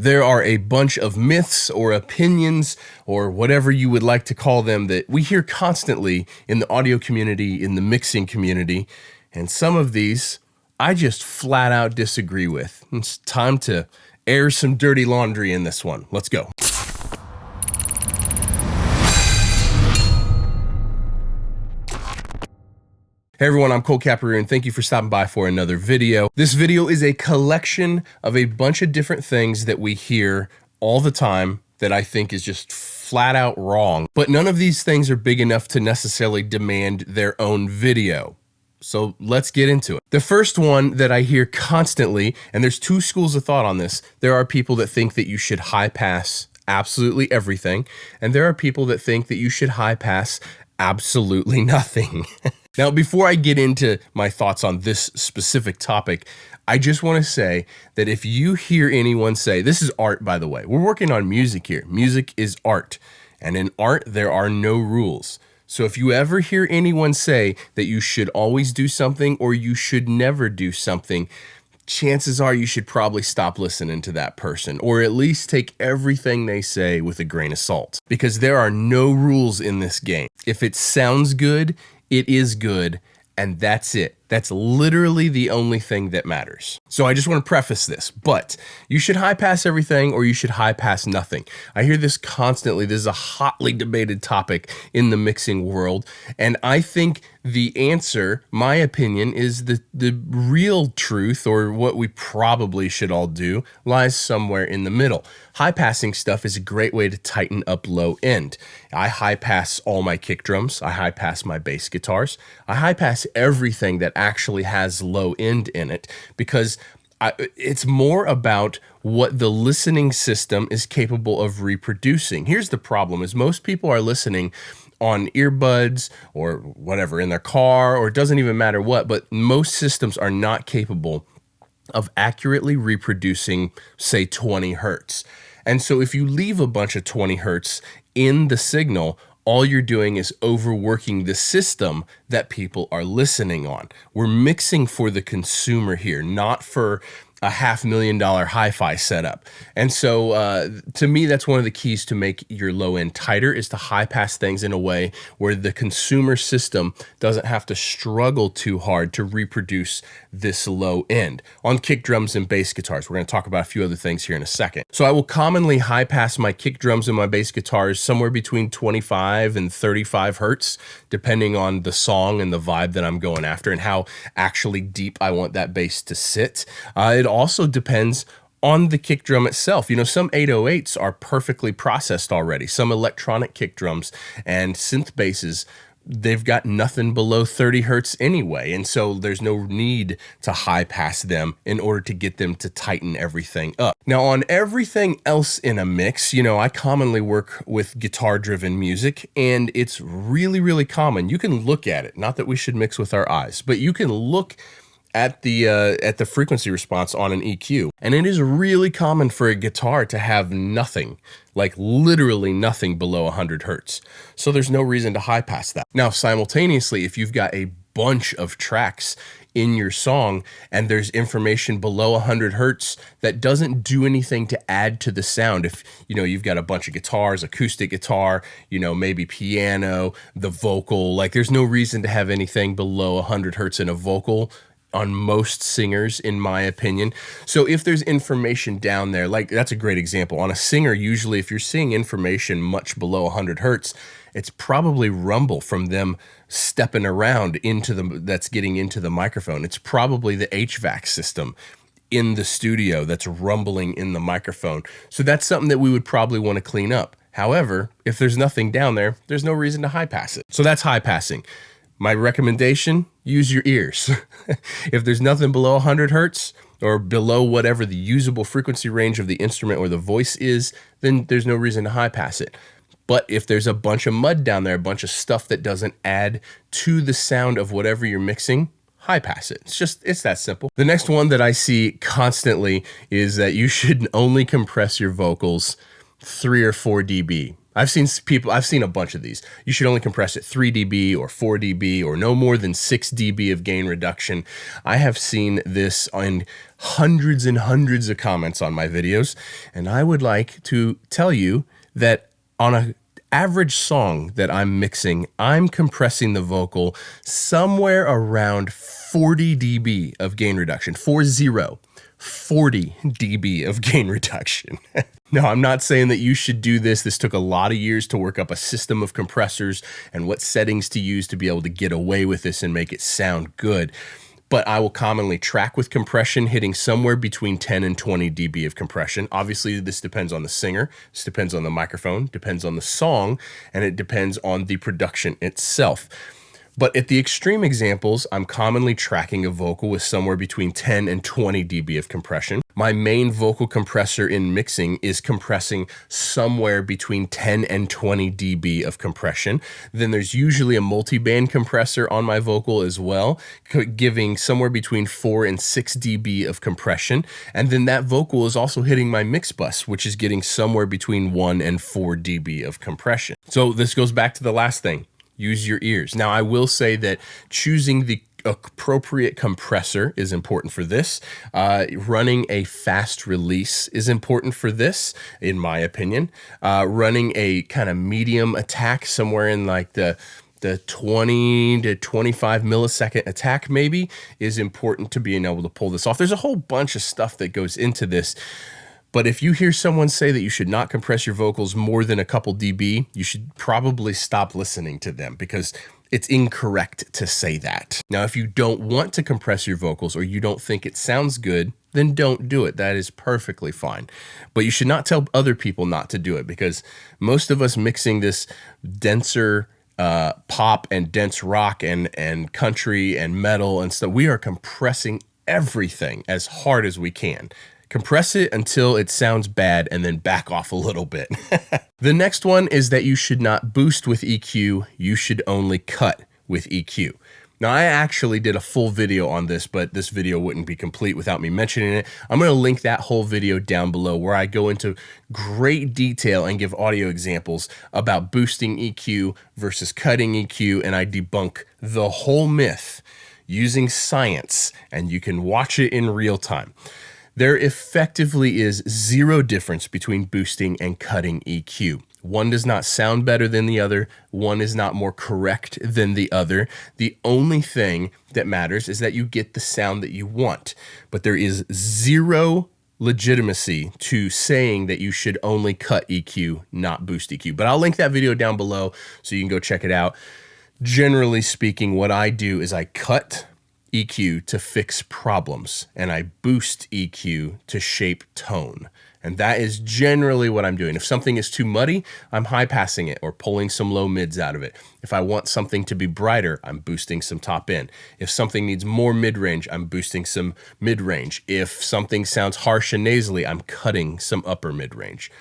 There are a bunch of myths or opinions or whatever you would like to call them that we hear constantly in the audio community, in the mixing community, and some of these I just flat out disagree with. It's time to air some dirty laundry in this one. Let's go. Hey everyone, I'm Cole Caparoon and thank you for stopping by for another video. This video is a collection of a bunch of different things that we hear all the time that I think is just flat out wrong, but none of these things are big enough to necessarily demand their own video. So let's get into it. The first one that I hear constantly, and there's two schools of thought on this. There are people that think that you should high pass absolutely everything, and there are people that think that you should high pass absolutely nothing. Now, before I get into my thoughts on this specific topic, I just want to say that if you hear anyone say, this is art, by the way, we're working on music here. Music is art. And in art, there are no rules. So if you ever hear anyone say that you should always do something or you should never do something, chances are you should probably stop listening to that person, or at least take everything they say with a grain of salt, because there are no rules in this game. If it sounds good, it is good, and that's it. That's literally the only thing that matters. So I just want to preface this, but you should high pass everything or you should high pass nothing. I hear this constantly. This is a hotly debated topic in the mixing world, and I think the answer, my opinion, is the real truth, or what we probably should all do, lies somewhere in the middle. High passing stuff is a great way to tighten up low end. I high pass all my kick drums. I high pass my bass guitars. I high pass everything that actually has low end in it, because it's more about what the listening system is capable of reproducing. Here's the problem: is most people are listening on earbuds or whatever in their car, or it doesn't even matter what, but most systems are not capable of accurately reproducing, say, 20 hertz. And so if you leave a bunch of 20 hertz in the signal, all you're doing is overworking the system that people are listening on. We're mixing for the consumer here, not for a $500,000 hi-fi setup. And so to me, that's one of the keys to make your low end tighter, is to high pass things in a way where the consumer system doesn't have to struggle too hard to reproduce this low end. On kick drums and bass guitars, we're going to talk about a few other things here in a second. So I will commonly high pass my kick drums and my bass guitars somewhere between 25 and 35 hertz, depending on the song and the vibe that I'm going after and how actually deep I want that bass to sit. It also depends on the kick drum itself. You know, some 808s are perfectly processed already. Some electronic kick drums and synth basses, they've got nothing below 30 hertz anyway, and so there's no need to high pass them in order to get them to tighten everything up. Now, on everything else in a mix, you know, I commonly work with guitar-driven music, and it's really, really common. You can look at it, not that we should mix with our eyes, but you can look at the frequency response on an EQ. And it is really common for a guitar to have nothing, like literally nothing below 100 hertz. So there's no reason to high pass that. Now, simultaneously, if you've got a bunch of tracks in your song and there's information below 100 hertz that doesn't do anything to add to the sound, if you know you've got a bunch of guitars, acoustic guitar, you know, maybe piano, the vocal, like there's no reason to have anything below 100 hertz in a vocal on most singers, in my opinion. So if there's information down there, like that's a great example. On a singer, usually if you're seeing information much below 100 hertz, it's probably rumble from them stepping around that's getting into the microphone. It's probably the HVAC system in the studio that's rumbling in the microphone. So that's something that we would probably want to clean up. However, if there's nothing down there, there's no reason to high pass it. So that's high passing. My recommendation, use your ears. If there's nothing below 100 hertz or below whatever the usable frequency range of the instrument or the voice is, then there's no reason to high pass it. But if there's a bunch of mud down there, a bunch of stuff that doesn't add to the sound of whatever you're mixing, high pass it. It's that simple. The next one that I see constantly is that you should only compress your vocals 3 or 4 dB. I've seen a bunch of these. You should only compress at 3 dB or 4 dB or no more than 6 dB of gain reduction. I have seen this in hundreds and hundreds of comments on my videos, and I would like to tell you that on an average song that I'm mixing, I'm compressing the vocal somewhere around 40 dB of gain reduction. 40 dB of gain reduction. No, I'm not saying that you should do this. This took a lot of years to work up a system of compressors and what settings to use to be able to get away with this and make it sound good. But I will commonly track with compression, hitting somewhere between 10 and 20 dB of compression. Obviously, this depends on the singer, this depends on the microphone, depends on the song, and it depends on the production itself. But at the extreme examples, I'm commonly tracking a vocal with somewhere between 10 and 20 dB of compression. My main vocal compressor in mixing is compressing somewhere between 10 and 20 dB of compression. Then there's usually a multi-band compressor on my vocal as well, giving somewhere between 4 and 6 dB of compression. And then that vocal is also hitting my mix bus, which is getting somewhere between 1 and 4 dB of compression. So this goes back to the last thing. Use your ears. Now, I will say that choosing the appropriate compressor is important for this. Running a fast release is important for this, in my opinion. Running a kind of medium attack somewhere in like the 20 to 25 millisecond attack maybe is important to being able to pull this off. There's a whole bunch of stuff that goes into this. But if you hear someone say that you should not compress your vocals more than a couple dB, you should probably stop listening to them because it's incorrect to say that. Now, if you don't want to compress your vocals or you don't think it sounds good, then don't do it. That is perfectly fine. But you should not tell other people not to do it because most of us mixing this denser pop and dense rock and country and metal and stuff, we are compressing everything as hard as we can. Compress it until it sounds bad and then back off a little bit. The next one is that you should not boost with EQ. You should only cut with EQ. Now, I actually did a full video on this, but this video wouldn't be complete without me mentioning it. I'm going to link that whole video down below where I go into great detail and give audio examples about boosting EQ versus cutting EQ, and I debunk the whole myth using science, and you can watch it in real time. There effectively is zero difference between boosting and cutting EQ. One does not sound better than the other. One is not more correct than the other. The only thing that matters is that you get the sound that you want. But there is zero legitimacy to saying that you should only cut EQ, not boost EQ. But I'll link that video down below so you can go check it out. Generally speaking, what I do is I cut EQ to fix problems, and I boost EQ to shape tone. And that is generally what I'm doing. If something is too muddy, I'm high passing it or pulling some low mids out of it. If I want something to be brighter, I'm boosting some top end. If something needs more mid-range, I'm boosting some mid-range. If something sounds harsh and nasally, I'm cutting some upper mid-range.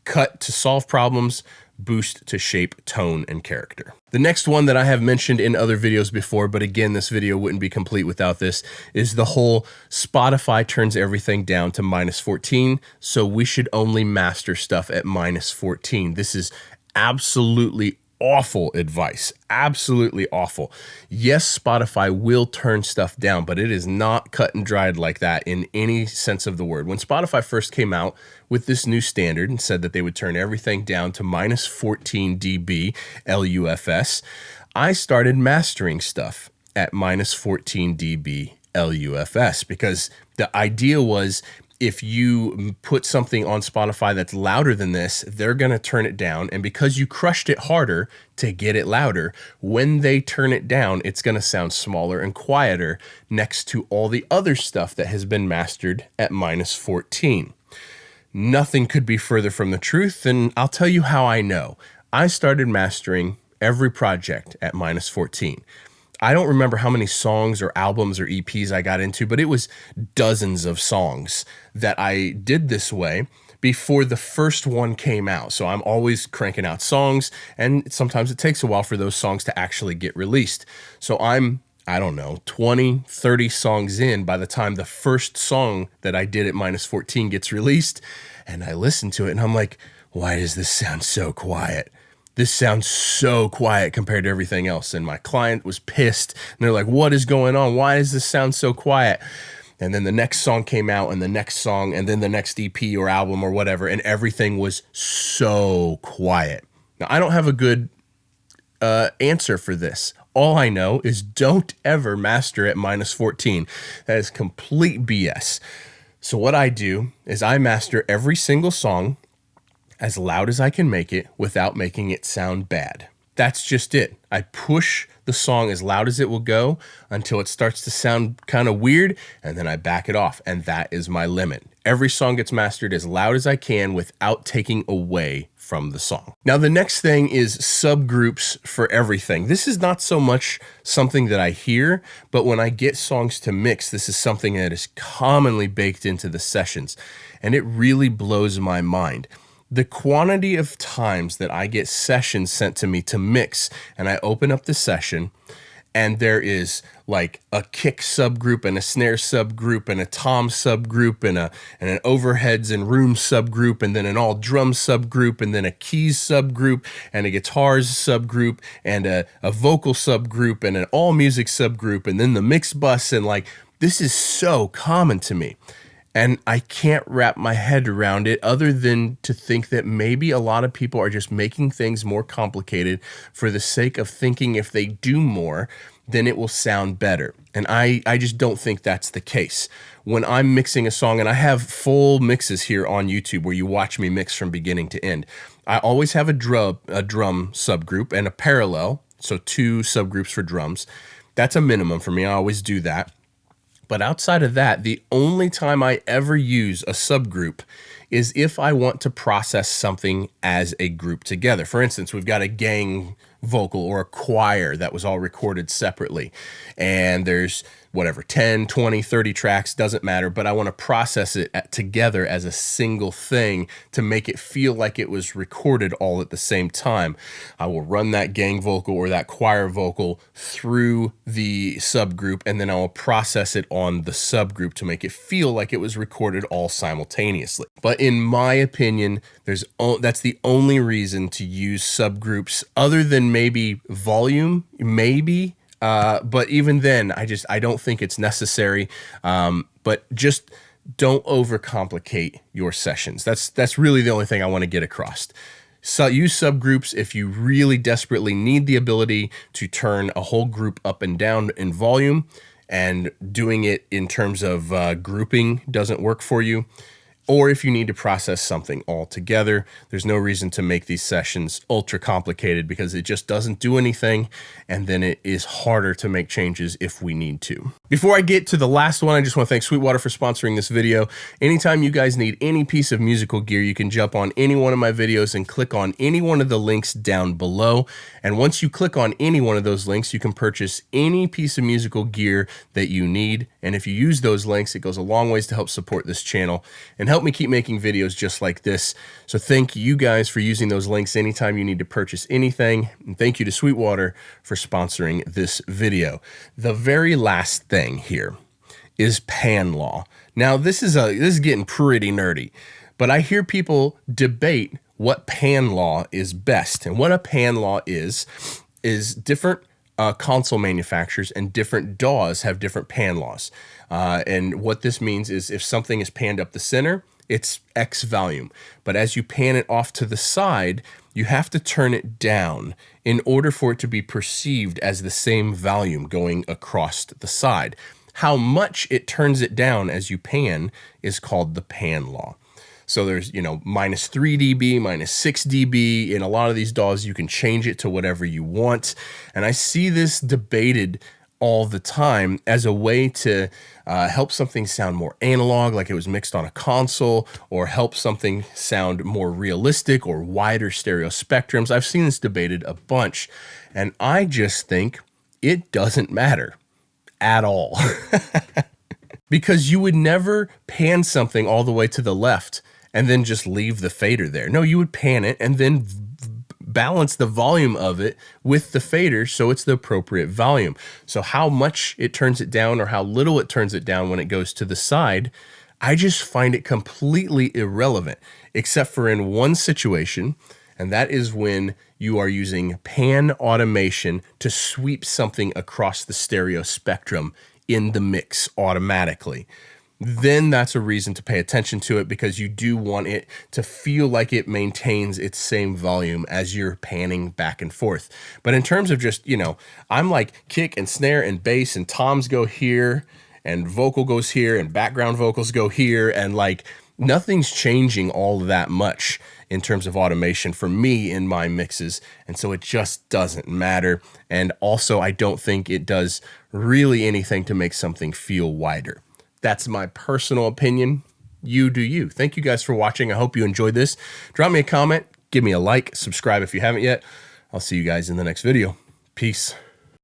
Cut to solve problems, boost to shape tone and character. The next one that I have mentioned in other videos before, but again, this video wouldn't be complete without this, is the whole Spotify turns everything down to -14, so we should only master stuff at -14. This is absolutely awful advice. Absolutely awful. Yes, Spotify will turn stuff down, but it is not cut and dried like that in any sense of the word. When Spotify first came out with this new standard and said that they would turn everything down to -14 dB LUFS, I started mastering stuff at -14 dB LUFS because the idea was if you put something on Spotify that's louder than this, they're going to turn it down. And because you crushed it harder to get it louder, when they turn it down, it's going to sound smaller and quieter next to all the other stuff that has been mastered at -14. Nothing could be further from the truth, and I'll tell you how I know. I started mastering every project at -14. I don't remember how many songs or albums or EPs I got into, but it was dozens of songs that I did this way before the first one came out. So I'm always cranking out songs, and sometimes it takes a while for those songs to actually get released. So I don't know, 20, 30 songs in by the time the first song that I did at -14 gets released, and I listen to it and I'm like, why does this sound so quiet? This sounds so quiet compared to everything else. And my client was pissed and they're like, what is going on? Why does this sound so quiet? And then the next song came out and the next song and then the next EP or album or whatever. And everything was so quiet. Now, I don't have a good answer for this. All I know is don't ever master at -14. That is complete BS. So what I do is I master every single song as loud as I can make it without making it sound bad. That's just it. I push the song as loud as it will go until it starts to sound kind of weird, and then I back it off, and that is my limit. Every song gets mastered as loud as I can without taking away from the song. Now, the next thing is subgroups for everything. This is not so much something that I hear, but when I get songs to mix, this is something that is commonly baked into the sessions, and it really blows my mind. The quantity of times that I get sessions sent to me to mix, and I open up the session, and there is like a kick subgroup and a snare subgroup and a tom subgroup and an overheads and room subgroup and then an all drum subgroup and then a keys subgroup and a guitars subgroup and a vocal subgroup and an all music subgroup and then the mix bus, and like this is so common to me. And I can't wrap my head around it other than to think that maybe a lot of people are just making things more complicated for the sake of thinking if they do more, then it will sound better. And I just don't think that's the case. When I'm mixing a song, and I have full mixes here on YouTube where you watch me mix from beginning to end, I always have a drum subgroup and a parallel, so 2 subgroups for drums. That's a minimum for me. I always do that. But outside of that, the only time I ever use a subgroup is if I want to process something as a group together. For instance, we've got a gang vocal or a choir that was all recorded separately, and there's whatever, 10, 20, 30 tracks, doesn't matter, but I want to process it together as a single thing to make it feel like it was recorded all at the same time. I will run that gang vocal or that choir vocal through the subgroup, and then I will process it on the subgroup to make it feel like it was recorded all simultaneously. But in my opinion, that's the only reason to use subgroups, other than maybe volume, maybe. But even then, I don't think it's necessary. But just don't overcomplicate your sessions. That's really the only thing I want to get across. So use subgroups if you really desperately need the ability to turn a whole group up and down in volume, and doing it in terms of grouping doesn't work for you. Or if you need to process something all together, there's no reason to make these sessions ultra complicated, because it just doesn't do anything, and then it is harder to make changes if we need to. Before I get to the last one, I just want to thank Sweetwater for sponsoring this video. Anytime you guys need any piece of musical gear, you can jump on any one of my videos and click on any one of the links down below. And once you click on any one of those links, you can purchase any piece of musical gear that you need. And if you use those links, it goes a long ways to help support this channel and help me keep making videos just like this. So thank you guys for using those links anytime you need to purchase anything. And thank you to Sweetwater for sponsoring this video. The very last thing here is pan law. Now this is getting pretty nerdy, but I hear people debate what pan law is best. And what a pan law is different console manufacturers and different DAWs have different pan laws. And what this means is if something is panned up the center, it's X volume. But as you pan it off to the side, you have to turn it down in order for it to be perceived as the same volume going across the side. How much it turns it down as you pan is called the pan law. So there's, minus 3 dB, minus 6 dB. In a lot of these DAWs, you can change it to whatever you want. And I see this debated all the time as a way to help something sound more analog, like it was mixed on a console, or help something sound more realistic or wider stereo spectrums. I've seen this debated a bunch, and I just think it doesn't matter at all. Because you would never pan something all the way to the left and then just leave the fader there. No, you would pan it and then balance the volume of it with the fader so it's the appropriate volume. So how much it turns it down or how little it turns it down when it goes to the side, I just find it completely irrelevant, except for in one situation, and that is when you are using pan automation to sweep something across the stereo spectrum in the mix automatically. Then that's a reason to pay attention to it, because you do want it to feel like it maintains its same volume as you're panning back and forth. But in terms of just, I'm like kick and snare and bass and toms go here and vocal goes here and background vocals go here, and like nothing's changing all that much in terms of automation for me in my mixes, and so it just doesn't matter. And also, I don't think it does really anything to make something feel wider. That's my personal opinion. You do you. Thank you guys for watching. I hope you enjoyed this. Drop me a comment, give me a like, subscribe if you haven't yet. I'll see you guys in the next video. Peace.